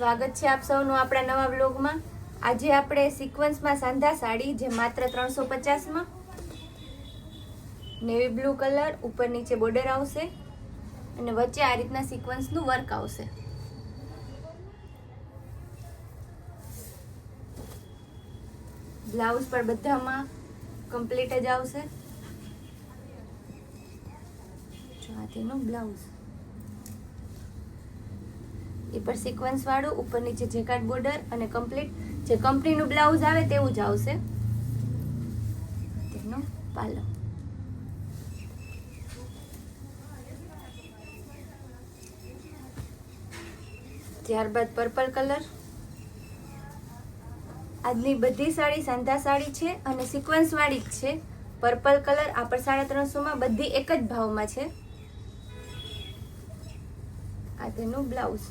સ્વાગત છે આપ સૌનું આપણા નવા વ્લોગમાં। આજે આપણે સિક્વન્સમાં સાંધા સાડી જે માત્ર 350માં, નેવી બ્લુ કલર, ઉપર નીચે બોર્ડર આવશે અને વચ્ચે આ રીતના સિક્વન્સનું વર્ક આવશે। બ્લાઉઝ પર બધામાં કમ્પ્લીટ જ આવશે। જો આ તેનું બ્લાઉઝ, એ પર સિક્વન્સ વાળું, ઉપર નીચે જેકાર્ડ બોર્ડર અને કમ્પ્લીટ જે કંપનીનું બ્લાઉઝ આવે તેવું જ આવશે। તેનો પાલો, ત્યારબાદ પર્પલ કલર। આજની બધી સાડી સાંધા સાડી છે અને સિક્વન્સ વાળી જ છે। પર્પલ કલર આ પર 350માં, બધી એક જ ભાવમાં છે। આ તેનું બ્લાઉઝ,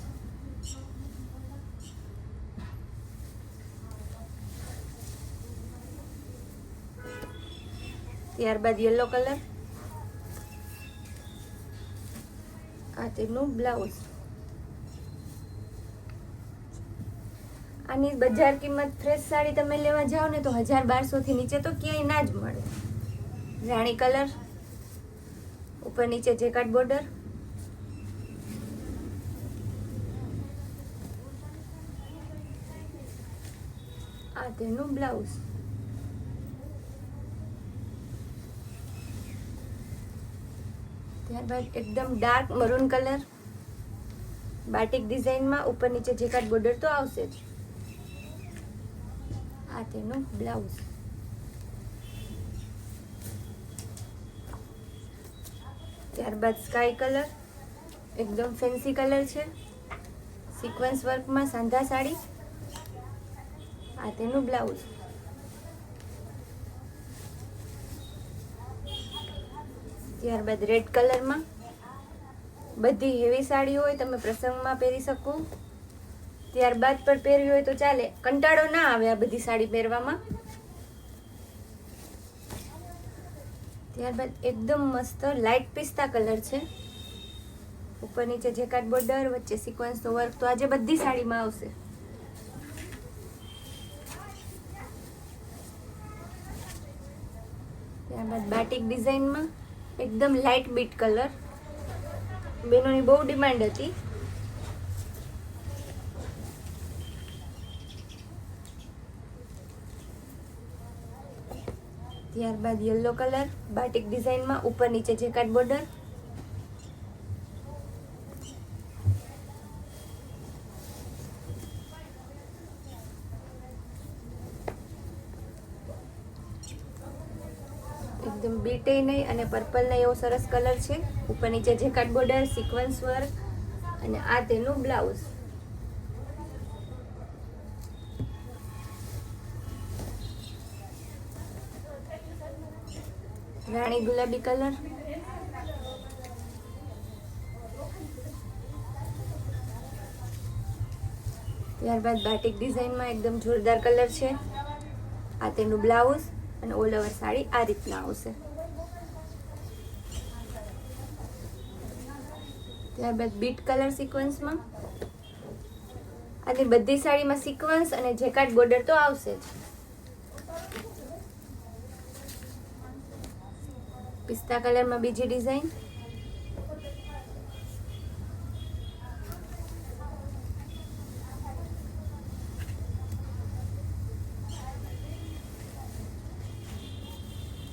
ત્યારબાદ યલો કલર, આ તેનું બ્લાઉઝ। આની બજાર કિંમત ફ્રેશ સાડી તમે લેવા જાઓ ને તો 1200 થી નીચે તો ક્યાંય ના જ મળે। રાણી કલર, ઉપર નીચે જેકાર્ડ બોર્ડર, આ તેનું બ્લાઉઝ। ત્યારબાદ એકદમ ડાર્ક મરૂન કલર, બાટિક ડિઝાઇનમાં, ઉપર નીચે જેકાર્ડ બોર્ડર તો આવશે જ। આ તેનું બ્લાઉઝ। ત્યારબાદ સ્કાય કલર, એકદમ ફેન્સી કલર છે, સિક્વન્સ વર્કમાં સાંધા સાડી, આ તેનું બ્લાઉઝ। ત્યારબાદ રેડ કલરમાં, બધી હેવી સાડી હોય તમે પ્રસંગમાં પહેરી શકો, ત્યારબાદ પણ પહેરવી હોય તો ચાલે, કંટાળો ના આવે આ બધી સાડી પહેરવામાં। ત્યારબાદ એકદમ મસ્ત લાઇટ પિસ્તા કલર છે, ઉપર નીચે જેકાર્ડ બોર્ડર, વચ્ચે સિક્વન્સનું વર્ક તો આજે બધી સાડીમાં આવશે। ત્યારબાદ બાટિક ડિઝાઇનમાં એકદમ લાઇટ બીટ કલર, બેનોની બહુ ડિમાન્ડ હતી। ત્યારબાદ યલો કલર, બાટિક ડિઝાઇનમાં, ઉપર નીચે જેકાર્ડ બોર્ડર, એકદમ બીટે નહીં અને પર્પલ નહીં એવો સરસ કલર છે, ઉપર નીચે જેકાર્ડ બોર્ડર, સિક્વન્સ વર્ક અને આ તેનું બ્લાઉઝ। રાણી ગુલાબી કલર, ત્યારબાદ બાટિક ડિઝાઇનમાં એકદમ જોરદાર કલર છે, આ તેનું બ્લાઉઝ અને ઓલ ઓવર સાડી આ રીતના આવશે। ત્યારબાદ બીટ કલર સિક્વન્સમાં, આની બધી સાડીમાં સિક્વન્સ અને જેકાર્ડ બોર્ડર તો આવશે જ। પિસ્તા કલરમાં બીજી ડિઝાઇન,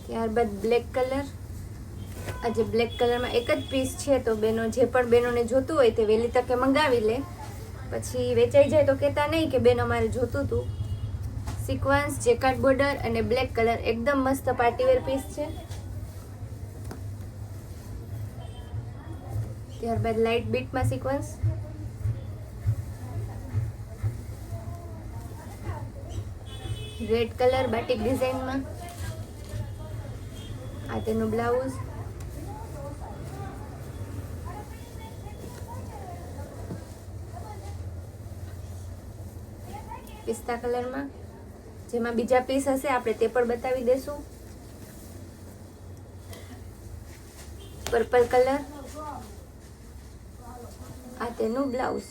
ત્યારબાદ બ્લેક કલર, આજે બ્લેક કલરમાં એક જ પીસ છે તો બેનો જે પણ બેનોને જોતું હોય તે વહેલી તકે મંગાવી લે, પછી વેચાઈ જાય તો કહેતા નહીં કે બેન અમારે જોતું હતું। સિક્વન્સ, જેકાર્ડ બોર્ડર અને બ્લેક કલર એકદમ મસ્ત પાર્ટીવેર પીસ છે। ત્યારબાદ લાઇટ બીટમાં સિક્વન્સ, રેડ કલર બાટિક ડિઝાઇનમાં, આ તેનું બ્લાઉઝ, પિસ્તા કલરમાં, જેમાં બીજા પીસ હશે આપણે તે પણ બતાવી દેશું। પર્પલ કલર, આ તેનું બ્લાઉઝ।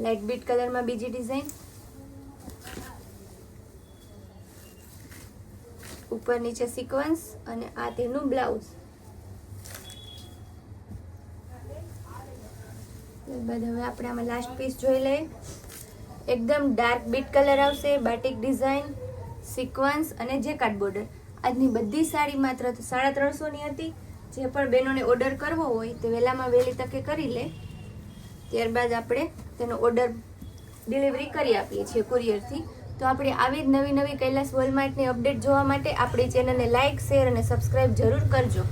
લાઇટ બીટ કલરમાં બીજી ડિઝાઇન, ઉપર નીચે સિક્વન્સ અને આ તેનું બ્લાઉઝ. ત્યારબાદ હવે આપણે આમાં લાસ્ટ પીસ જોઈ લઈએ. એકદમ ડાર્ક બીટ કલર આવશે, બાટિક ડિઝાઇન, સિક્વન્સ અને જેકાર્ડ બોર્ડર. આજની બધી સાડી માત્ર 350ની હતી. જે પણ બહેનોને ઓર્ડર કરવો હોય તે વહેલામાં વહેલી તકે કરી લે. ત્યારબાદ આપણે તેનો ઓર્ડર ડિલિવરી કરી આપીએ છીએ કુરિયરથી. તો આપણે આવી જ નવી નવી કૈલાસ વોલમાર્ટની અપડેટ જોવા માટે આપણી ચેનલને લાઇક, શેર અને સબસ્ક્રાઇબ જરૂર કરજો.